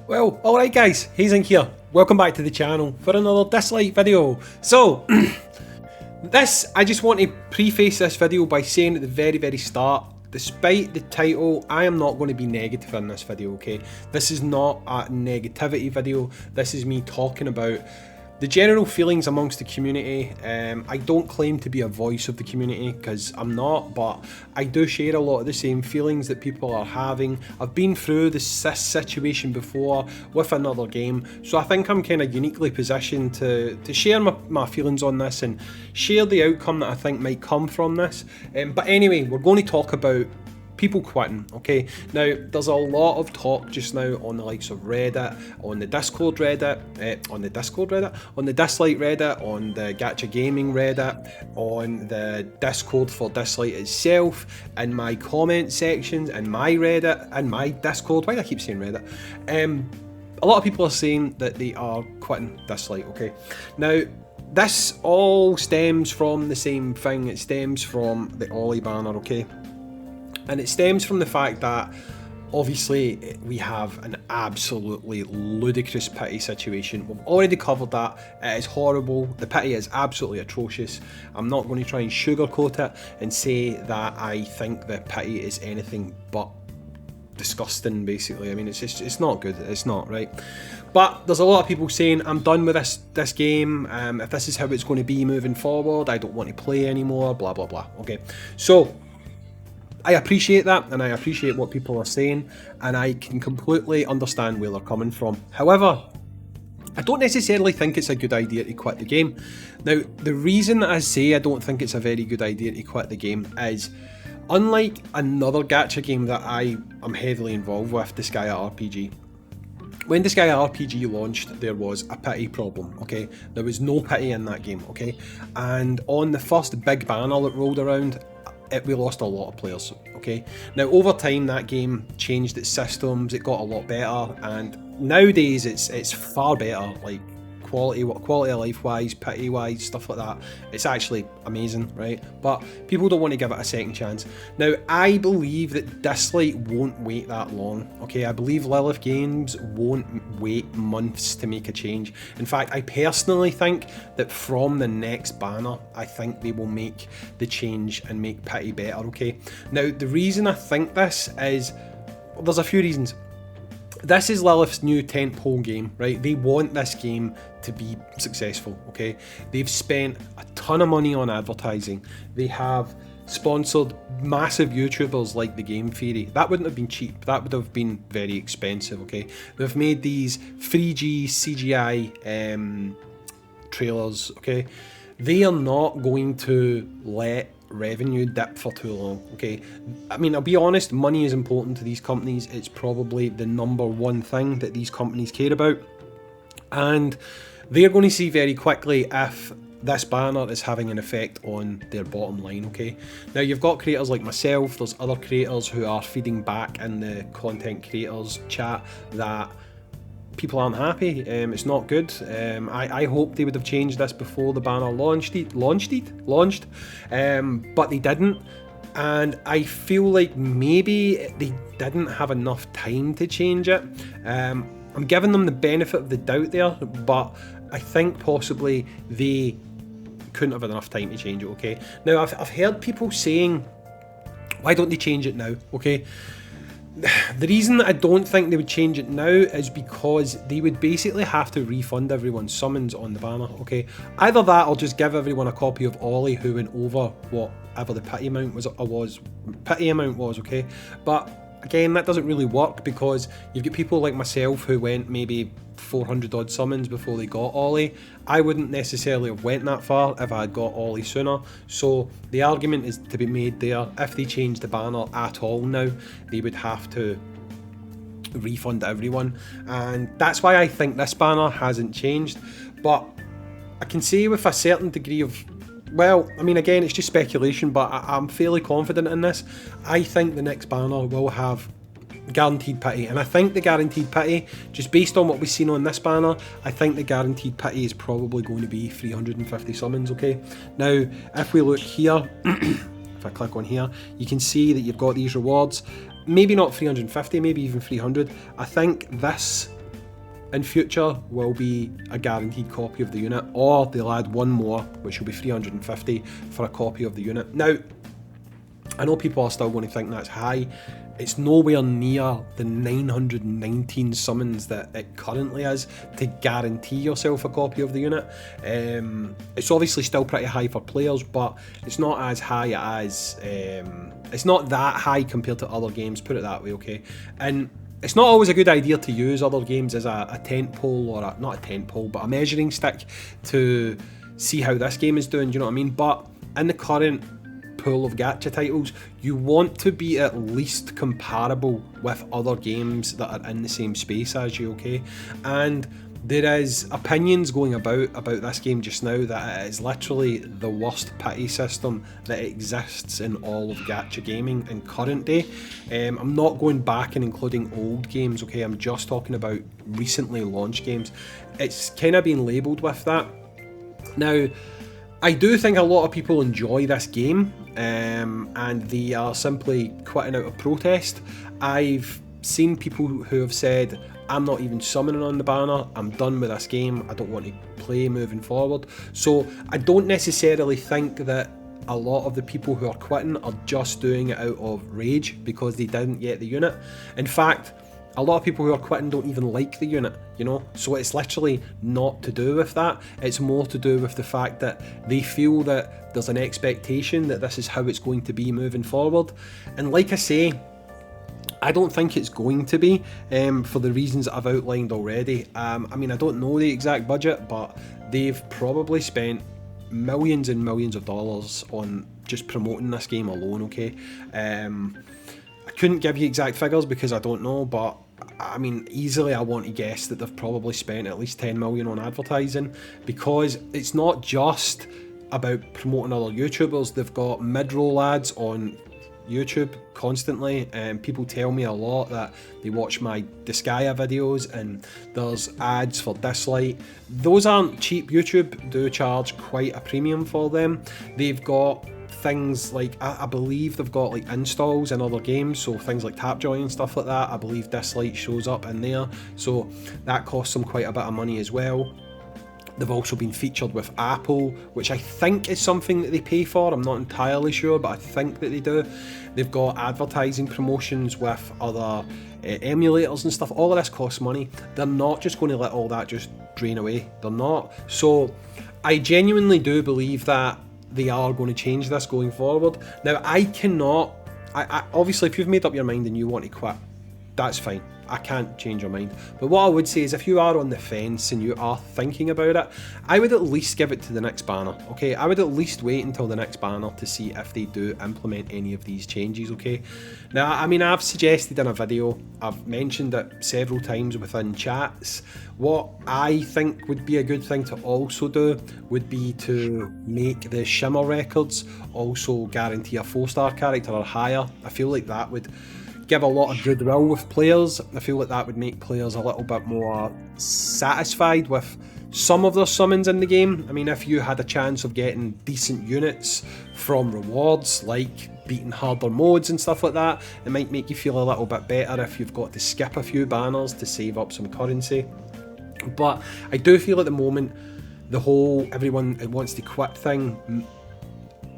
Well, alright guys, Hazing here. Welcome back to the channel for another Dislyte video. So, I just want to preface this video by saying at the very start, despite the title, I am not going to be negative in this video, okay? This is not a negativity video, this is me talking about the general feelings amongst the community. I don't claim to be a voice of the community because I'm not, but I do share a lot of the same feelings that people are having. I've been through this situation before with another game, so I think I'm kind of uniquely positioned to share my feelings on this and share the outcome that I think might come from this. But anyway, we're going to talk about people quitting, okay? Now, there's a lot of talk just now on the likes of Reddit, on the Dislyte Reddit, on the Dislyte Reddit, on the Gacha Gaming Reddit, on the Discord for Dislyte itself, in my comment sections, in my Reddit, in my Discord. Why do I keep saying Reddit? A lot of people are saying that they are quitting Dislyte, okay? Now, this all stems from the same thing. It stems from the Ollie banner, okay? And it stems from the fact that obviously we have an absolutely ludicrous pity situation. We've already covered that. It is horrible. The pity is absolutely atrocious. I'm not going to try and sugarcoat it and say that I think the pity is anything but disgusting, basically. I mean, it's not good. It's not, right? But there's a lot of people saying, I'm done with this game. If this is how it's going to be moving forward, I don't want to play anymore, blah, blah, blah. Okay, so I appreciate that, and I appreciate what people are saying, and I can completely understand where they're coming from. However, I don't necessarily think it's a good idea to quit the game. Now, the reason that I say I don't think it's a very good idea to quit the game is, unlike another gacha game that I am heavily involved with, Dislyte RPG, when Dislyte RPG launched, there was a pity problem, okay? There was no pity in that game, okay? And on the first big banner that rolled around, we lost a lot of players, okay? Now, over time, that game changed its systems, it got a lot better, and nowadays it's far better, like quality of life wise, pity wise, stuff like that. It's actually amazing, right? But people don't want to give it a second chance. Now, I believe that Dislyte won't wait that long, okay? I believe Lilith Games won't wait months to make a change. In fact, I personally think that from the next banner, I think they will make the change and make pity better, okay? Now, the reason I think this is, well, there's a few reasons. This is Lilith's new tentpole game, right? They want this game to be successful, okay? They've spent a ton of money on advertising. They have sponsored massive YouTubers like the Game Theory. That wouldn't have been cheap. That would have been very expensive, okay? They've made these 3G CGI trailers, okay? They are not going to let revenue dip for too long, okay? I mean, I'll be honest, money is important to these companies. It's probably the #1 thing that these companies care about, and they're going to see very quickly if this banner is having an effect on their bottom line, okay? Now, you've got creators like myself, there's other creators who are feeding back in the content creators chat that people aren't happy. It's not good. I hope they would have changed this before the banner launched, but they didn't, and I feel like maybe they didn't have enough time to change it. I'm giving them the benefit of the doubt there, but I think possibly they couldn't have had enough time to change it, okay? Now, I've heard people saying, why don't they change it now, okay? The reason that I don't think they would change it now is because they would basically have to refund everyone's summons on the banner, okay? Either that or just give everyone a copy of Ollie who went over whatever the pity amount was, okay? But again, that doesn't really work because you've got people like myself who went maybe 400 odd summons before they got Ollie. I wouldn't necessarily have went that far if I had got Ollie sooner. So the argument is to be made there, if they change the banner at all now, they would have to refund everyone, and that's why I think this banner hasn't changed. But I can say with a certain degree of, well, I mean, again, it's just speculation, but I'm fairly confident in this. I think the next banner will have guaranteed pity, and I think the guaranteed pity, just based on what we've seen on this banner, I think the guaranteed pity is probably going to be 350 summons, okay? Now, if we look here, if I click on here, you can see that you've got these rewards. Maybe not 350, maybe even 300. I think this in future will be a guaranteed copy of the unit, or they'll add one more, which will be 350 for a copy of the unit. Now, I know people are still going to think that's high. It's nowhere near the 919 summons that it currently is to guarantee yourself a copy of the unit. It's obviously still pretty high for players, but it's not as high as... it's not that high compared to other games, put it that way, okay? And it's not always a good idea to use other games as a tent pole, or not a tent pole, but a measuring stick to see how this game is doing, do you know what I mean? But in the current pool of gacha titles, you want to be at least comparable with other games that are in the same space as you, okay? And there is opinions going about this game just now that it is literally the worst pity system that exists in all of gacha gaming in current day. I'm not going back and including old games, okay? I'm just talking about recently launched games. It's kind of been labelled with that. Now, I do think a lot of people enjoy this game, and they are simply quitting out of protest. I've seen people who have said, I'm not even summoning on the banner, I'm done with this game, I don't want to play moving forward. So I don't necessarily think that a lot of the people who are quitting are just doing it out of rage because they didn't get the unit. In fact, a lot of people who are quitting don't even like the unit, you know? So it's literally not to do with that. It's more to do with the fact that they feel that there's an expectation that this is how it's going to be moving forward. And like I say, I don't think it's going to be, for the reasons that I've outlined already. I mean, I don't know the exact budget, but they've probably spent millions and millions of dollars on just promoting this game alone, okay? I couldn't give you exact figures because I don't know, but I mean, easily I want to guess that they've probably spent at least 10 million on advertising, because it's not just about promoting other YouTubers. They've got mid-roll ads on YouTube constantly, and people tell me a lot that they watch my Disgaea videos and there's ads for Dislyte. Those aren't cheap. YouTube do charge quite a premium for them. They've got things like, I believe they've got like installs in other games, so things like Tapjoy and stuff like that. I believe Dislyte shows up in there, so that costs them quite a bit of money as well. They've also been featured with Apple, which I think is something that they pay for. I'm not entirely sure, but I think that they do. They've got advertising promotions with other emulators and stuff. All of this costs money. They're not just going to let all that just drain away. They're not. So I genuinely do believe that they are going to change this going forward. Now, I cannot... obviously, if you've made up your mind and you want to quit, that's fine. I can't change your mind. But what I would say is, if you are on the fence and you are thinking about it, I would at least give it to the next banner, okay? I would at least wait until the next banner to see if they do implement any of these changes, okay? Now, I mean, I've suggested in a video, I've mentioned it several times within chats, what I think would be a good thing to also do would be to make the Shimmer records also guarantee a 4-star character or higher. I feel like that would give a lot of goodwill with players. I feel like that would make players a little bit more satisfied with some of their summons in the game. I mean, if you had a chance of getting decent units from rewards, like beating harder modes and stuff like that, it might make you feel a little bit better if you've got to skip a few banners to save up some currency. But I do feel at the moment, the whole everyone wants to quit thing,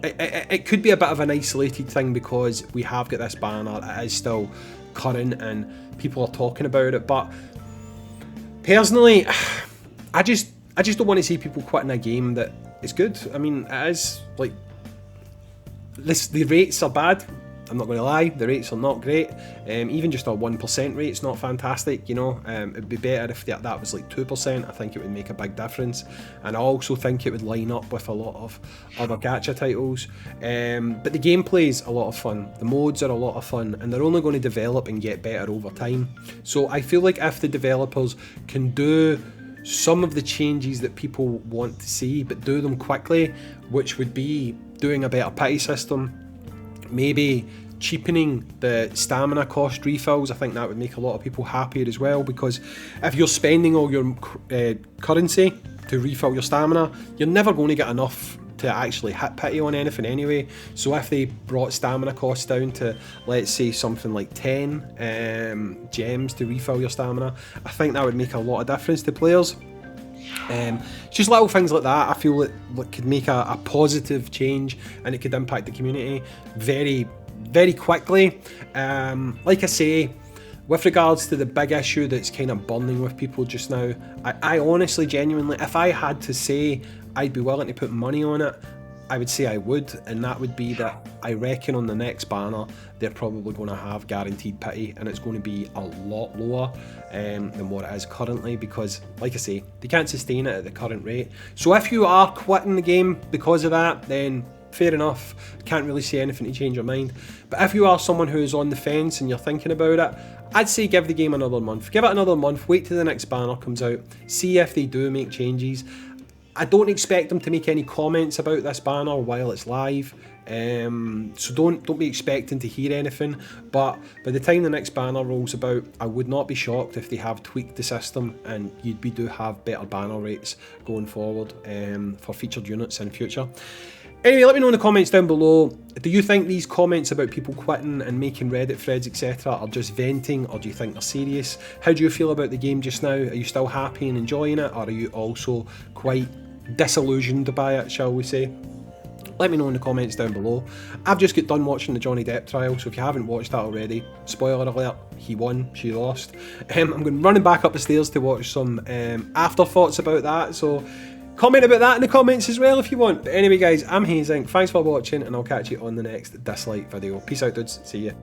it could be a bit of an isolated thing because we have got this banner, it is still current and people are talking about it. But personally, I just don't want to see people quitting a game that is good. I mean, it is like the rates are bad. I'm not going to lie, the rates are not great. Even just a 1% rate's not fantastic, you know. It'd be better if that was like 2%. I think it would make a big difference. And I also think it would line up with a lot of other gacha titles. But the gameplay's a lot of fun. The modes are a lot of fun. And they're only going to develop and get better over time. So I feel like if the developers can do some of the changes that people want to see, but do them quickly, which would be doing a better pity system, maybe cheapening the stamina cost refills. I think that would make a lot of people happier as well, because if you're spending all your currency to refill your stamina, you're never going to get enough to actually hit pity on anything anyway. So if they brought stamina costs down to, let's say, something like 10 gems to refill your stamina, I think that would make a lot of difference to players. Just little things like that I feel that could make a positive change, and it could impact the community very, very quickly. Like I say, with regards to the big issue that's kind of burning with people just now, I honestly, genuinely, if I had to say I'd be willing to put money on it, I would say I would, and that would be that I reckon on the next banner they're probably going to have guaranteed pity, and it's going to be a lot lower than what it is currently, because like I say, they can't sustain it at the current rate. So if you are quitting the game because of that, then fair enough, can't really say anything to change your mind. But if you are someone who is on the fence and you're thinking about it, I'd say give the game another month. Give it another month, wait till the next banner comes out, see if they do make changes. I don't expect them to make any comments about this banner while it's live, so don't be expecting to hear anything. But by the time the next banner rolls about, I would not be shocked if they have tweaked the system and we do have better banner rates going forward for featured units in future. Anyway, let me know in the comments down below, do you think these comments about people quitting and making Reddit threads etc. are just venting, or do you think they're serious? How do you feel about the game just now? Are you still happy and enjoying it, or are you also quite disillusioned by it, shall we say? Let me know in the comments down below. I've just got done watching the Johnny Depp trial, so if you haven't watched that already, spoiler alert, he won, she lost. I'm going running back up the stairs to watch some afterthoughts about that, so comment about that in the comments as well if you want. But anyway guys, I'm Hazing, thanks for watching, and I'll catch you on the next Dislyte video. Peace out dudes, see ya.